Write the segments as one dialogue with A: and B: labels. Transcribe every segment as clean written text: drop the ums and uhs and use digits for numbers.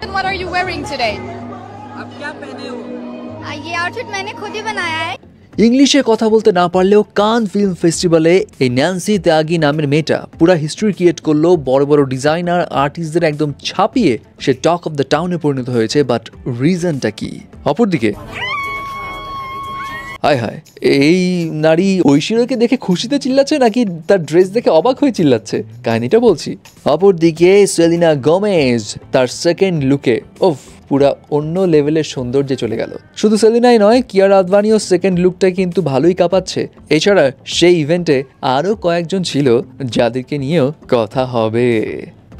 A: What are you wearing today?
B: आप क्या पहने हो?
A: ये आउटफिट मैंने खुद ही बनाया है।
C: ইংলিশে কথা বলতে না পারলেও কান ফিল্ম ফেস্টিভ্যালে এই ন্যান্সি ত্যাগী নামের মেয়েটা পুরা হিস্ট্রি ক্রিয়েট করলো, বড় বড় ডিজাইনার আর্টিস্টদের একদম ছাপিয়ে সে টক অফ দ্য টাউনে পরিণত হয়েছে। বাট রিজনটা কি? অপরদিকে হায় হায়, এই নারী ঐশ্বর্যকে দেখে খুশিতে চিল্লাচ্ছে নাকি তার ড্রেস দেখে অবাক হয়ে চিল্লাচ্ছে, কাহিনীটা বলছি। অপরদিকে সেলিনা গোমেজ তার সেকেন্ড লুকে পুরা অন্য লেভেলের সৌন্দর্যে চলে গেল। শুধু সেলিনাই নয়, কিয়ারা আদভানিও সেকেন্ড লুকটা কিন্তু ভালোই কাঁপাচ্ছে। এছাড়া সেই ইভেন্টে আরও কয়েকজন ছিল যাদেরকে নিয়েও কথা হবে।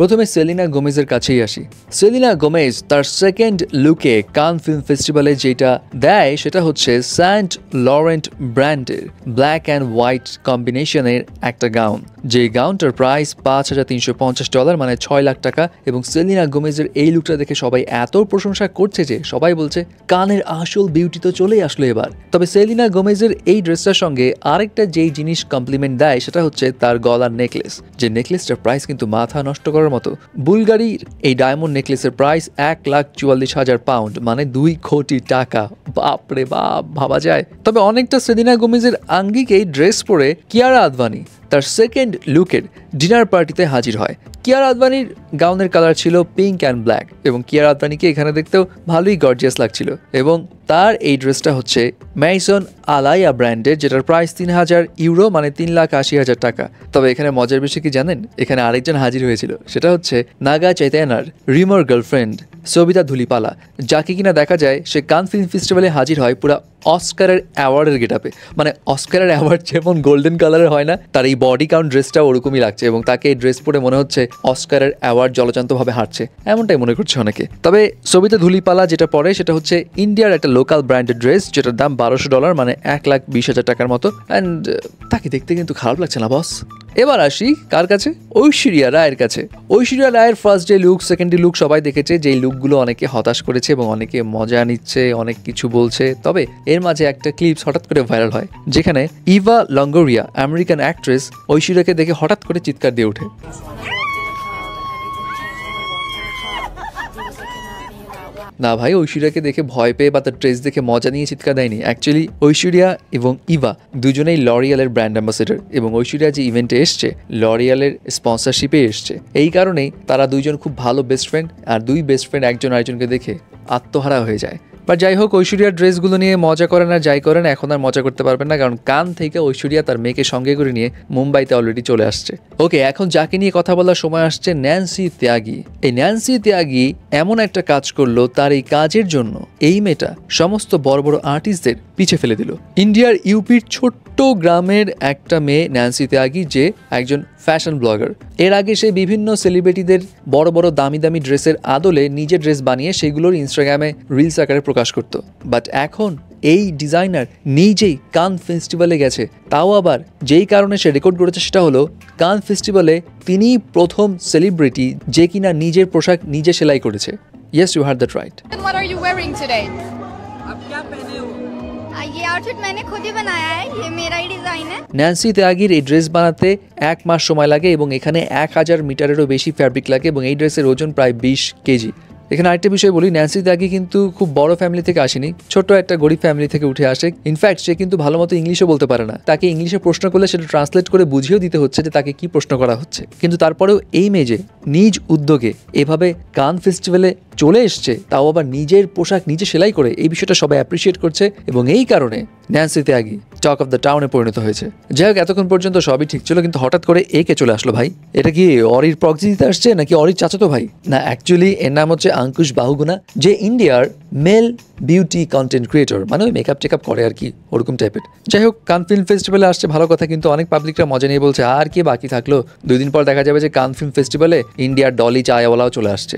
C: প্রথমে সেলিনা গোমেজের কাছেই আসি। সেলিনা গোমেজ তার সেকেন্ড লুকে কান ফিল্ম ফেস্টিভ্যালে যেটা দেয় সেটা হচ্ছে সেন্ট লরেন্ট ব্র্যান্ডের ব্ল্যাক অ্যান্ড হোয়াইট কম্বিনেশনের একটা গাউন, যে গাউনটার প্রাইস $5,350, মানে 6 লাখ টাকা। এবং সেলিনা গোমেজের এই লুকটা দেখে সবাই এত প্রশংসা করছে যে সবাই বলছে কানের আসল বিউটি তো চলেই আসলো এবার। তবে সেলিনা গোমেজের এই ড্রেসটার সঙ্গে আরেকটা যেই জিনিস কমপ্লিমেন্ট দেয় সেটা হচ্ছে তার গলার নেকলেস, যে নেকলেসটার প্রাইস কিন্তু মাথা নষ্ট করার মতো। বুলগারির এই ডায়মন্ড নেকলেসের প্রাইস $1,44,000, মানে 2 কোটি টাকা। বাপরে বাপ, ভাবা যায়। তবে অনেকটা সেলিনা গোমেজের আঙ্গিকেই ড্রেস পরে কিয়ারা আদভানি তার সেকেন্ড লুকের ডিনার পার্টিতে হাজির হয়। কিয়ারা আদভানির গাউনের কালার ছিল পিঙ্ক অ্যান্ড ব্ল্যাক, এবং কিয়ারা আদভানিকে এখানে দেখতেও ভালোই গর্জিয়াস লাগছিল। এবং তার এই ড্রেসটা হচ্ছে ম্যাইসন আলাইয়া ব্র্যান্ডের, যেটার প্রাইস €3,000, মানে 3,80,000 টাকা। তবে এখানে মজার বিষয় কি জানেন? এখানে আরেকজন হাজির হয়েছিল, সেটা হচ্ছে নাগা চৈতন্যার রিমোর গার্লফ্রেন্ড সবিতা ধুলিপালা, যাকে কিনা দেখা যায় সে কান ফিল্ম ফেস্টিভ্যালে হাজির হয় পুরা অস্কারের অ্যাওয়ার্ডের গেটআপে। মানে অস্কারের অ্যাওয়ার্ড যেমন গোল্ডেন কালারের হয় না, তার এই বডি কাউন্ট ড্রেসটা ওরকমই লাগছে, এবং তাকে এই ড্রেস পরে মনে হচ্ছে অস্কারের অ্যাওয়ার্ড জলজান্তভাবে হাঁটছে, এমনটাই মনে করছে অনেকে। তবে সবিতা ধুলিপালা যেটা পরে সেটা হচ্ছে ইন্ডিয়ার একটা লোকাল ব্র্যান্ডেড ড্রেস, যেটার দাম $1,200, মানে 1,20,000 টাকার মতো। অ্যান্ড তাকে দেখতে কিন্তু খারাপ লাগছে না বস। এবার আসি কার কাছে? ঐশ্বরিয়া রায়ের কাছে। ঐশ্বরিয়া রায়ের first day look, second day look সবাই দেখেছে, যেই লুকগুলো অনেকে হতাশ করেছে এবং অনেকে মজা নিচ্ছে, অনেক কিছু বলছে। তবে এর মাঝে একটা ক্লিপস হঠাৎ করে ভাইরাল হয়, যেখানে ইভা লঙ্গোরিয়া আমেরিকান অ্যাক্ট্রেস ঐশ্বরিয়াকে দেখে হঠাৎ করে চিৎকার দিয়ে ওঠে। না ভাই, ঐশ্বরিয়াকে দেখে ভয় পেয়ে বা তার ড্রেস দেখে মজা নিয়ে চিৎকার দেয়নি। অ্যাকচুয়ালি ঐশ্বরিয়া এবং ইভা দুজনেই লরিয়ালের ব্র্যান্ড অ্যাম্বাসেডর, এবং ঐশ্বরিয়া যে ইভেন্টে এসছে লরিয়ালের স্পন্সরশিপে এসছে। এই কারণেই তারা দুইজন খুব ভালো বেস্ট ফ্রেন্ড, আর দুই বেস্ট ফ্রেন্ড একজন আরেকজনকে দেখে আত্মহারা হয়ে যায়। বা যাই হোক, ঐশ্বরিয়ার ড্রেসগুলো নিয়ে মজা করেন আর যাই করেন, এখন আর মজা করতে পারবেন না, কারণ কান থেকে ঐশ্বরিয়া তার মেয়েকে সঙ্গে করে নিয়ে মুম্বাইতে অলরেডি চলে আসছে। ওকে, এখন যাকে নিয়ে কথা বলার সময় আসছে ন্যান্সি ত্যাগী। এই ন্যান্সি ত্যাগী এমন একটা কাজ করলো, তার এই কাজের জন্য এই মেয়েটা সমস্ত বড় বড় আর্টিস্টদের পিছে ফেলে দিল। ইন্ডিয়ার ইউপির ছোট্ট গ্রামের একটা মেয়ে ন্যান্সি ত্যাগী, যে একজন ফ্যাশন ব্লগার। এর আগে সে বিভিন্ন সেলিব্রিটিদের বড় বড় দামি দামি ড্রেসের আদলে নিজের ড্রেস বানিয়ে সেগুলোর ইনস্টাগ্রামে রিলস আকারে প্রকাশ করত। বাট এখন এই ডিজাইনার নিজেই কান ফেস্টিভ্যালে গেছে, তাও আবার যেই কারণে সে রেকর্ড করেছে সেটা হলো কান ফেস্টিভ্যালে তিনি প্রথম সেলিব্রিটি যে কিনা নিজের পোশাক নিজে সেলাই করেছে। Yes, you heard that right.
A: What are you wearing today?
B: आप क्या पहने हो?
A: ये आउटफिट मैंने खुद ही बनाया है, ये मेरा ही डिजाइन है।
C: ন্যান্সি ত্যাগীর এই ড্রেস বানাতে 1 মাস সময় লাগে, এবং এখানে 1000 মিটারেরও বেশি ফ্যাব্রিক লাগে, এবং এই ড্রেসের ওজন প্রায় 20 কেজি। এখানে আরেকটা বিষয় বলি, ন্যান্সি ত্যাগী কিন্তু খুব বড় ফ্যামিলি থেকে আসেনি, ছোট একটা গরিব ফ্যামিলি থেকে উঠে আসে। ইনফ্যাক্ট সে কিন্তু ভালো মতো ইংলিশও বলতে পারে না, তাকে ইংলিশে প্রশ্ন করলে সেটা ট্রান্সলেট করে বুঝিয়েও দিতে হচ্ছে যে তাকে কি প্রশ্ন করা হচ্ছে। কিন্তু তারপরেও এই মেয়ে যে নিজ উদ্যোগে এভাবে কান ফেস্টিভ্যালে চলে এসছে, তাও আবার নিজের পোশাক নিজে সেলাই করে, এই বিষয়টা সবাই অ্যাপ্রিসিয়েট করছে, এবং এই কারণে Nancy Tyagi talk of the টাউনে পরিণত হয়েছে। যাই হোক, এতক্ষণ পর্যন্ত সবই ঠিক ছিল, কিন্তু হঠাৎ করে একে চলে আসলো ভাই। এটা কি অরির প্রক্সি দিতে আসছে নাকি অরির চাচাতো ভাই? না, অ্যাকচুয়ালি এর নাম হচ্ছে আঙ্কুশ বাহুগুনা, যে ইন্ডিয়ার মেল বিউটি কন্টেন্ট ক্রিয়েটর, মানে ওই মেকআপ টেকআপ করে আর কি, ওরকম টাইপের। যাই হোক, কান ফিল্ম ফেস্টিভ্যালে আসছে ভালো কথা, কিন্তু অনেক পাবলিকরা মজা নিয়ে বলছে আর কি বাকি থাকলো, 2 দিন পর দেখা যাবে যে কান ফিল্ম ফেস্টিভ্যালে ইন্ডিয়ার ডলি চায়ওয়ালাও চলে আসছে।